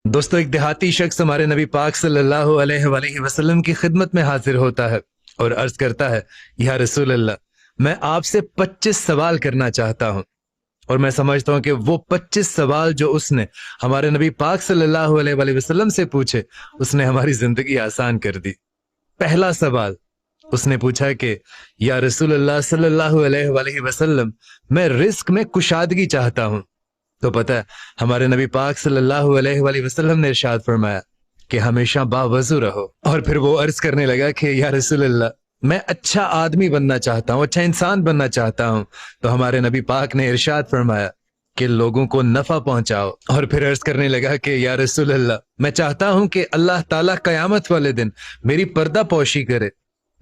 दोस्तों, एक देहाती शख्स हमारे नबी पाक सल्लल्लाहु अलैहि वसल्लम वसल्लम की खिदमत में हाजिर होता है और अर्ज करता है, या रसूल अल्लाह, मैं आपसे 25 सवाल करना चाहता हूं। और मैं समझता हूं कि वो 25 सवाल जो उसने हमारे नबी पाक सल्लल्लाहु अलैहि वसल्लम से पूछे, उसने हमारी जिंदगी आसान कर दी। पहला सवाल उसने पूछा कि या रसूल अल्लाह सल्लल्लाहु अलैहि वसल्लम, मैं रिस्क में कुशादगी चाहता हूं। तो पता है, हमारे नबी पाक सल्लल्लाहु अलैहि वसल्लम ने इरशाद फरमाया कि हमेशा बावजू रहो। और फिर वो अर्ज करने लगा कि या रसूल अल्लाह, मैं अच्छा आदमी बनना चाहता हूँ, अच्छा इंसान बनना चाहता हूँ। तो हमारे नबी पाक ने इरशाद फरमाया कि लोगों को नफा पहुंचाओ। और फिर अर्ज करने लगा कि या रसूल अल्लाह, मैं चाहता हूं कि अल्लाह ताला कयामत वाले दिन मेरी पर्दा पोशी करे।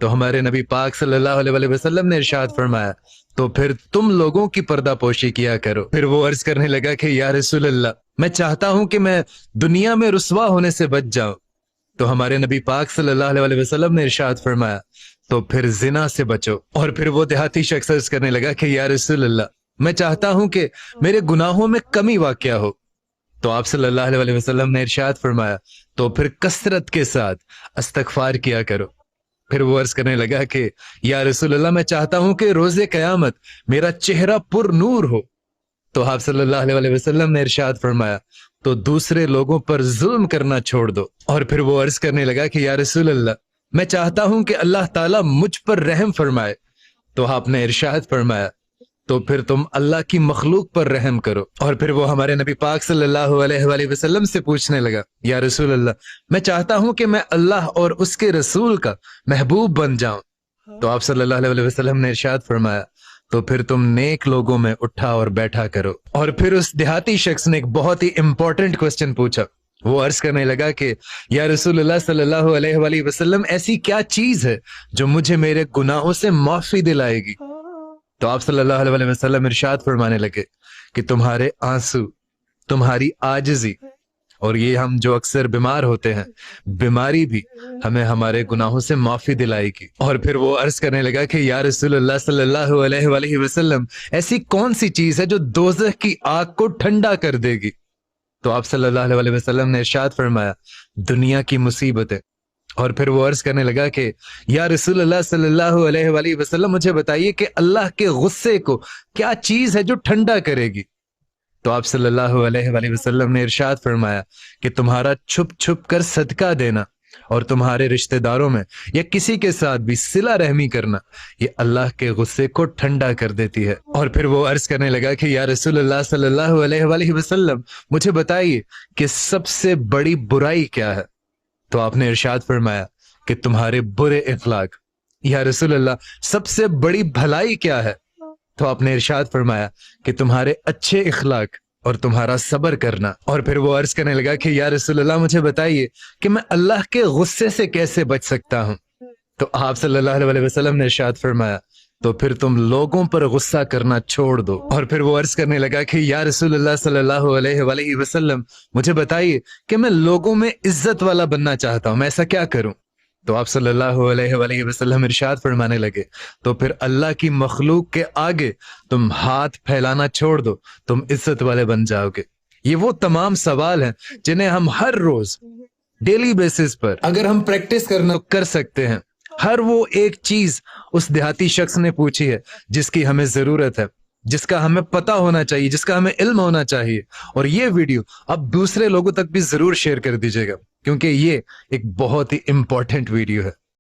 तो हमारे नबी पाक सल्लल्लाहु अलैहि वसल्लम ने इरशाद फरमाया, तो फिर तुम लोगों की पर्दा पोशी किया करो। फिर वो अर्ज करने लगा कि या रसूल अल्लाह, मैं चाहता हूं कि मैं दुनिया में रुस्वा होने से बच जाऊं। तो हमारे नबी पाक सल्लल्लाहु अलैहि वसल्लम ने इरशाद फरमाया, तो फिर जिना से बचो। और फिर वो देहाती शख्स अर्ज करने लगा कि या रसूल अल्लाह, मैं चाहता हूं कि मेरे गुनाहों में कमी वाक़या हो। तो आप सल्लल्लाहु अलैहि वसल्लम ने इरशाद फरमाया, तो फिर कसरत के साथ इस्तगफार किया करो। फिर वो अर्ज करने लगा कि या रसूल अल्लाह, मैं चाहता हूं कि रोजे कयामत मेरा चेहरा पुर नूर हो। तो आप सल्लल्लाहु अलैहि वसल्लम ने इरशाद फरमाया, तो दूसरे लोगों पर जुल्म करना छोड़ दो। और फिर वो अर्ज करने लगा कि या रसूल अल्लाह, मैं चाहता हूं कि अल्लाह ताला मुझ पर रहम फरमाए। तो आपने इरशाद फरमाया, तो फिर तुम अल्लाह की मखलूक पर रहम करो। और फिर वो हमारे नबी पाक सल्लल्लाहु अलैहि वसल्लम से पूछने लगा, या रसूल अल्लाह, मैं चाहता हूं कि मैं अल्लाह और उसके रसूल का महबूब बन जाऊं। तो आप सल्लल्लाहु अलैहि वसल्लम ने इरशाद फरमाया, तो फिर तुम नेक लोगों में उठा और बैठा करो। और फिर उस देहाती शख्स ने एक बहुत ही इंपॉर्टेंट क्वेश्चन पूछा। वो अर्ज करने लगा कि या रसूल अल्लाह सल्लल्लाहु अलैहि वसल्लम, ऐसी क्या चीज है जो मुझे मेरे गुनाहों से माफी दिलाएगी। तो आप सल्लल्लाहु अलैहि वसल्लम इरशाद फरमाने लगे कि तुम्हारे आंसू, तुम्हारी आजिज़ी, और ये हम जो अक्सर बीमार होते हैं, बीमारी भी हमें हमारे गुनाहों से माफी दिलाएगी। और फिर वो अर्ज करने लगा कि या रसूल अल्लाह सल्लल्लाहु अलैहि वसल्लम, ऐसी कौन सी चीज है जो दोज़ख की आग को ठंडा कर देगी। तो आप सल्लल्लाहु अलैहि वसल्लम ने इरशाद फरमाया, दुनिया की मुसीबतें। और फिर वो अर्ज करने लगा कि या रसूल अल्लाह सल्लल्लाहु अलैहि वसल्लम, मुझे बताइए कि अल्लाह के गुस्से को क्या चीज है जो ठंडा करेगी। तो आप सल्लल्लाहु अलैहि वसल्लम ने इरशाद फरमाया कि तुम्हारा छुप छुप कर सदका देना और तुम्हारे रिश्तेदारों में या किसी के साथ भी सिला रहमी करना, ये अल्लाह के गुस्से को ठंडा कर देती है। और फिर वो अर्ज करने लगा कि या रसूल अल्लाह सल्लल्लाहु अलैहि वसल्लम, मुझे बताइए कि सबसे बड़ी बुराई क्या है। तो आपने इरशाद फरमाया कि तुम्हारे बुरे इखलाक। या रसूल अल्लाह, सबसे बड़ी भलाई क्या है। तो आपने इरशाद फरमाया कि तुम्हारे अच्छे इखलाक और तुम्हारा सब्र करना। और फिर वो अर्ज करने लगा कि या रसूल अल्लाह, मुझे बताइए कि मैं अल्लाह के गुस्से से कैसे बच सकता हूं। तो आप सल्लल्लाहु अलैहि वसल्लम ने इरशाद फरमाया, तो फिर तुम लोगों पर गुस्सा करना छोड़ दो। और फिर वो अर्ज करने लगा कि या रसूल अल्लाह सल्लल्लाहु अलैहि वसल्लम, मुझे बताइए कि मैं लोगों में इज्जत वाला बनना चाहता हूं, मैं ऐसा क्या करूं। तो आप सल्लल्लाहु अलैहि वसल्लम इरशाद फरमाने लगे, तो फिर अल्लाह की मखलूक के आगे तुम हाथ फैलाना छोड़ दो, तुम इज्जत वाले बन जाओगे। ये वो तमाम सवाल हैं जिन्हें हम हर रोज डेली बेसिस पर अगर हम प्रैक्टिस करना कर सकते हैं। हर वो एक चीज उस देहाती शख्स ने पूछी है जिसकी हमें जरूरत है, जिसका हमें पता होना चाहिए, जिसका हमें इल्म होना चाहिए। और ये वीडियो अब दूसरे लोगों तक भी जरूर शेयर कर दीजिएगा, क्योंकि ये एक बहुत ही इंपॉर्टेंट वीडियो है।